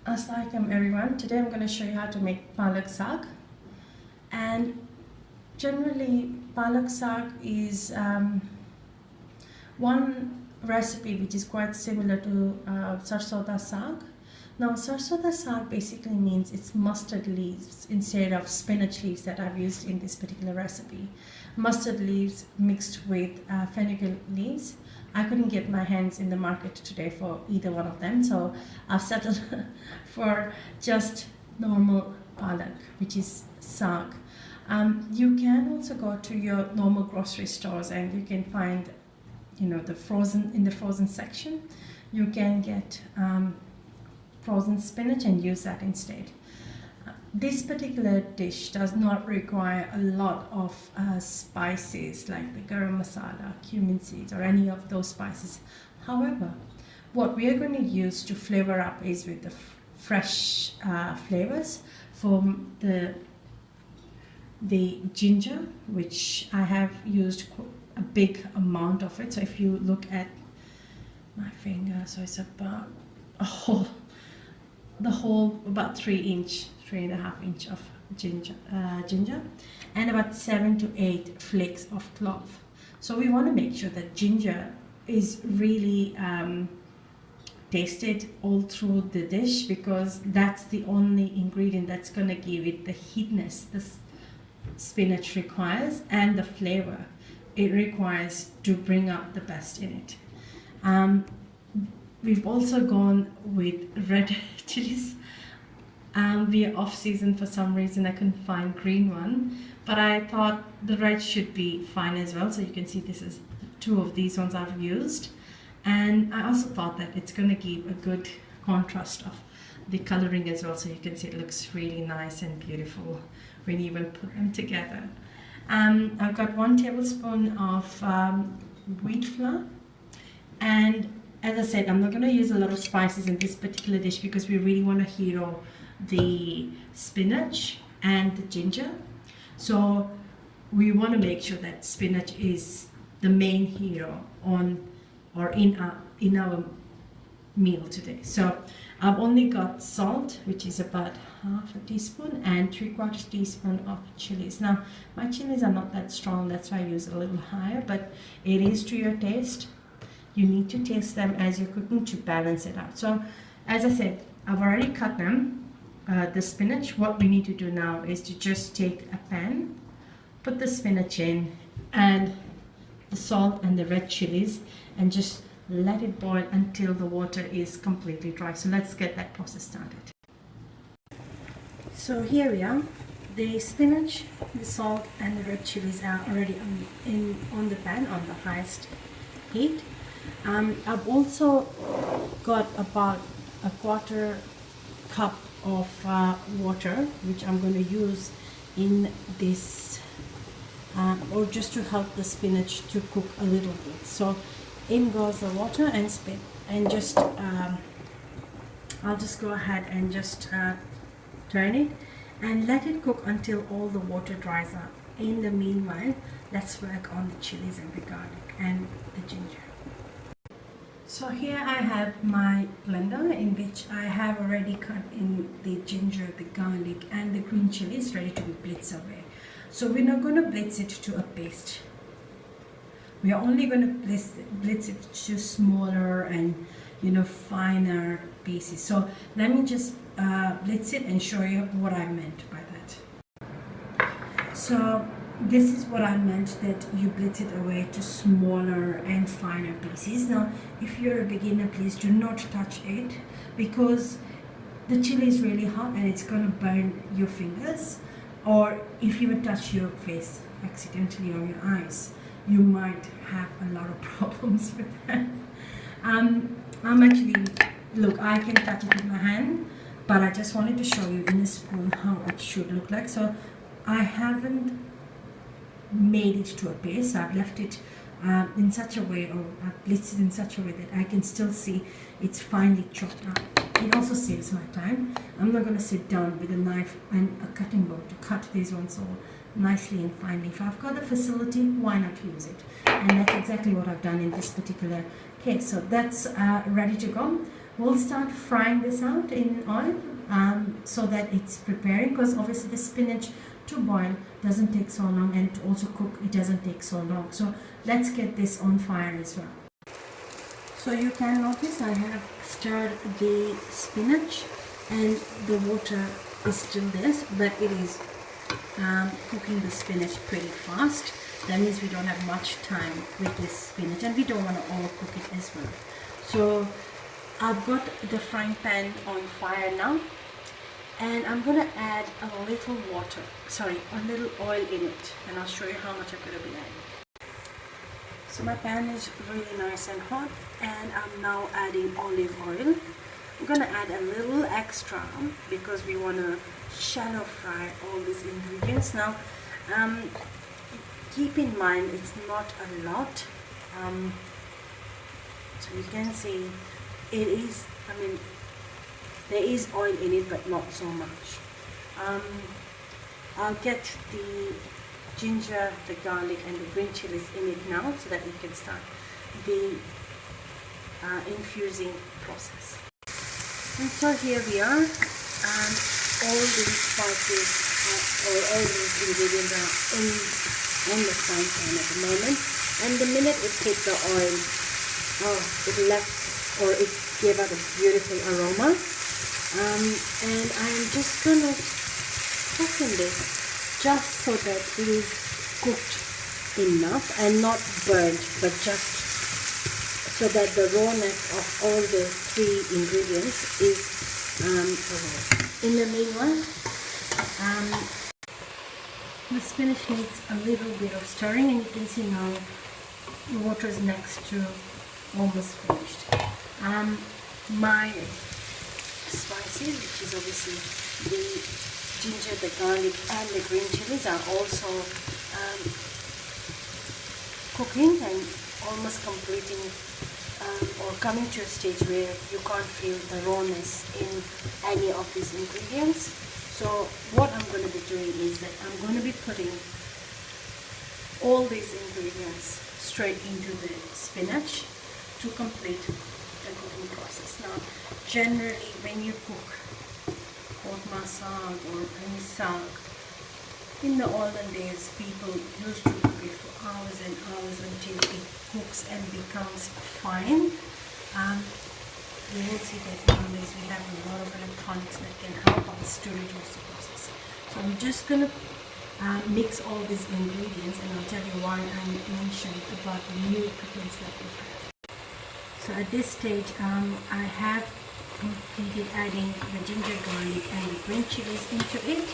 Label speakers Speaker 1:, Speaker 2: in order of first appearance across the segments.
Speaker 1: Assalamualaikum everyone. Today I'm going to show you how to make Palak Sag. And generally Palak Sag is one recipe which is quite similar to Sarson da Sag. Now Sarson da Sag basically means it's mustard leaves instead of spinach leaves that I've used in this particular recipe. Mustard leaves mixed with fenugreek leaves. I couldn't get my hands in the market today for either one of them, so I've settled for just normal palak, which is sag. You can also go to your normal grocery stores and you can find, the frozen section. You can get frozen spinach and use that instead. This particular dish does not require a lot of spices like the garam masala, cumin seeds, or any of those spices. However, what we are going to use to flavor up is with the fresh flavors from the ginger, which I have used a big amount of it. So if you look at my finger, so it's about the whole about 3.5 inch of ginger, and about 7 to 8 flakes of clove. So we want to make sure that ginger is really tasted all through the dish, because that's the only ingredient that's going to give it the heatness the spinach requires and the flavor it requires to bring out the best in it. We've also gone with red chilies. We are off season for some reason. I couldn't find green one, but I thought the red should be fine as well. So you can see this is 2 of these ones I've used, and I also thought that it's going to give a good contrast of the coloring as well. So you can see it looks really nice and beautiful when you even put them together. I've got 1 tablespoon of wheat flour, and as I said, I'm not going to use a lot of spices in this particular dish because we really want to hero the spinach and the ginger. So we want to make sure that spinach is the main hero in our meal today. So I've only got salt, which is about 1/2 teaspoon, and 3/4 teaspoon of chilies. Now my chilies are not that strong, that's why I use a little higher, but it is to your taste. You need to taste them as you're cooking to balance it out. So as I said, I've already cut them. The spinach, what we need to do now is to just take a pan, put the spinach in and the salt and the red chilies, and just let it boil until the water is completely dry. So let's get that process started. So here we are. The spinach, the salt and the red chilies are already on the pan on the highest heat. I've also got about 1/4 cup of water, which I'm going to use in this, or just to help the spinach to cook a little bit. So in goes the water and just I'll just go ahead and just turn it and let it cook until all the water dries up. In the meanwhile, let's work on the chilies and the garlic and the ginger. So here I have my blender in which I have already cut in the ginger, the garlic and the green chilies ready to be blitzed away. So we're not going to blitz it to a paste. We are only going to blitz it to smaller and finer pieces. So let me just blitz it and show you what I meant by that. So this is what I meant, that you blitz it away to smaller and finer pieces. Now, if you're a beginner, please do not touch it, because the chili is really hot and it's going to burn your fingers. Or if you would touch your face accidentally or your eyes, you might have a lot of problems with that. Look, I can touch it with my hand, but I just wanted to show you in a spoon how it should look like. So I haven't made it to a paste. I've left it in such a way, or I've blitzed it in such a way that I can still see it's finely chopped up. It also saves my time. I'm not going to sit down with a knife and a cutting board to cut these ones all nicely and finely. If I've got the facility, why not use it? And that's exactly what I've done in this particular case. So that's ready to go. we'll start frying this out in oil so that it's preparing, because obviously the spinach to boil doesn't take so long, and to also cook it doesn't take so long. So let's get this on fire as well. So you can notice I have stirred the spinach and the water is still there, but it is cooking the spinach pretty fast. That means we don't have much time with this spinach, and we don't want to overcook it as well. So I've got the frying pan on fire now, and I'm going to add a little a little oil in it, and I'll show you how much I'm going to be adding. So my pan is really nice and hot, and I'm now adding olive oil. I'm going to add a little extra because we want to shallow fry all these ingredients. Now keep in mind it's not a lot, so you can see it is, there is oil in it, but not so much. I'll get the ginger, the garlic and the green chilies in it now so that we can start the infusing process. And so here we are, and all these spices or all these ingredients are on the frying pan at the moment, and the minute it hit the oil, it gave out a beautiful aroma. And I'm just gonna cook in this just so that it is cooked enough and not burnt, but just so that the rawness of all the three ingredients is in the meanwhile, the spinach needs a little bit of stirring, and you can see now the water is next to almost finished. My spices, which is obviously the ginger, the garlic and the green chilies, are also cooking and almost completing or coming to a stage where you can't feel the rawness in any of these ingredients. So what I'm going to be doing is that I'm going to be putting all these ingredients straight into the spinach to complete the cooking process. Now generally when you cook Mutton Sag or any sag, in the olden days people used to cook it for hours and hours until it cooks and becomes fine. You will see that nowadays we have a lot of electronics that can help us to reduce the process. So I'm just going to mix all these ingredients, and I'll tell you why I mentioned about the new pickles that we have. So at this stage I have completed adding the ginger, garlic and the green chilies into it,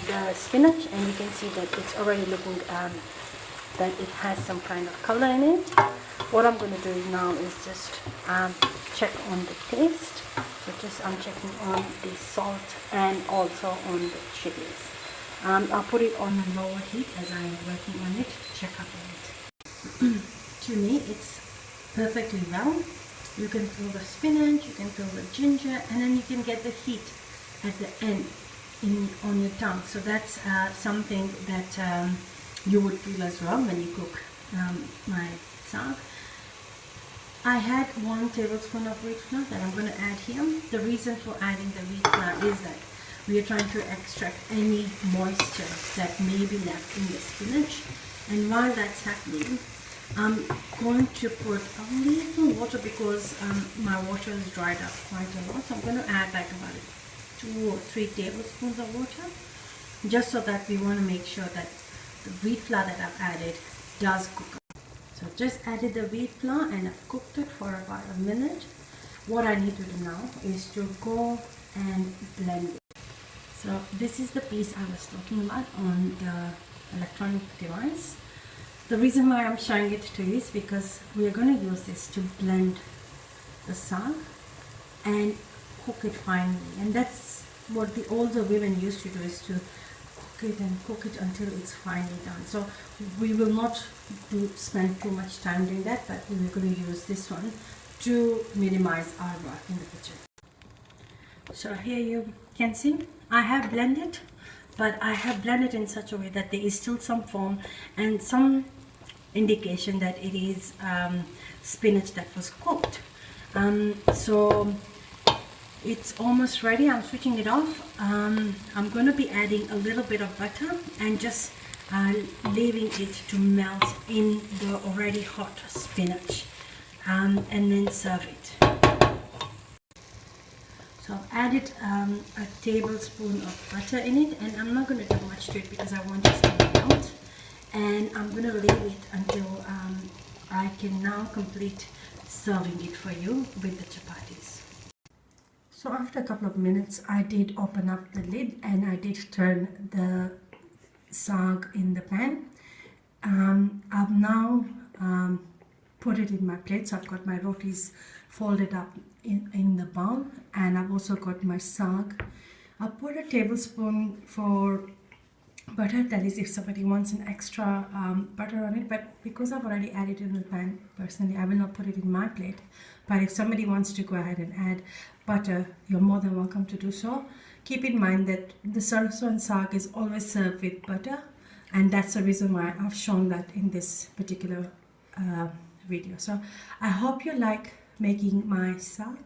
Speaker 1: the spinach, and you can see that it's already looking that it has some kind of color in it. What I'm going to do now is just check on the taste. So I'm checking on the salt and also on the chilies. I'll put it on a lower heat as I am working on it to check up on it. To me it's perfectly well. You can feel the spinach, you can feel the ginger, and then you can get the heat at the end on your tongue. So that's something that you would feel as well when you cook my sag. I had 1 tablespoon of wheat flour that I'm going to add here. The reason for adding the wheat flour is that we are trying to extract any moisture that may be left in the spinach. And while that's happening, I'm going to put a little water because my water is dried up quite a lot. So I'm going to add like about 2 or 3 tablespoons of water, just so that we want to make sure that the wheat flour that I've added does cook. So just added the wheat flour and I've cooked it for about a minute. What I need to do now is to go and blend it. So this is the piece I was talking about on the electronic device. The reason why I'm showing it to you is because we are going to use this to blend the sag and cook it finely. And that's what the older women used to do, is to cook it and cook it until it's finely done. So we will not spend too much time doing that, but we're going to use this one to minimize our work in the kitchen. So here you can see I have blended, but I have blended in such a way that there is still some foam and some indication that it is spinach that was cooked. So it's almost ready. I'm switching it off. I'm going to be adding a little bit of butter and just leaving it to melt in the already hot spinach, and then serve it. So I've added a tablespoon of butter in it, and I'm not going to do much to it because I want it to melt, and I'm going to leave it until I can now complete serving it for you with the chapatis. So after a couple of minutes, I did open up the lid and I did turn the sag in the pan. I've now put it in my plate. So I've got my rotis folded up in the bowl, and I've also got my sag. I'll put a tablespoon for butter, that is if somebody wants an extra butter on it, but because I've already added it in the pan, personally I will not put it in my plate. But if somebody wants to go ahead and add butter, you're more than welcome to do so. Keep in mind that the sarso and sag is always served with butter, and that's the reason why I've shown that in this particular video. So I hope you like making my sag.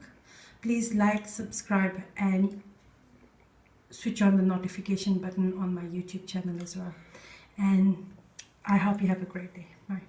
Speaker 1: Please like, subscribe, and switch on the notification button on my YouTube channel as well. And I hope you have a great day. Bye.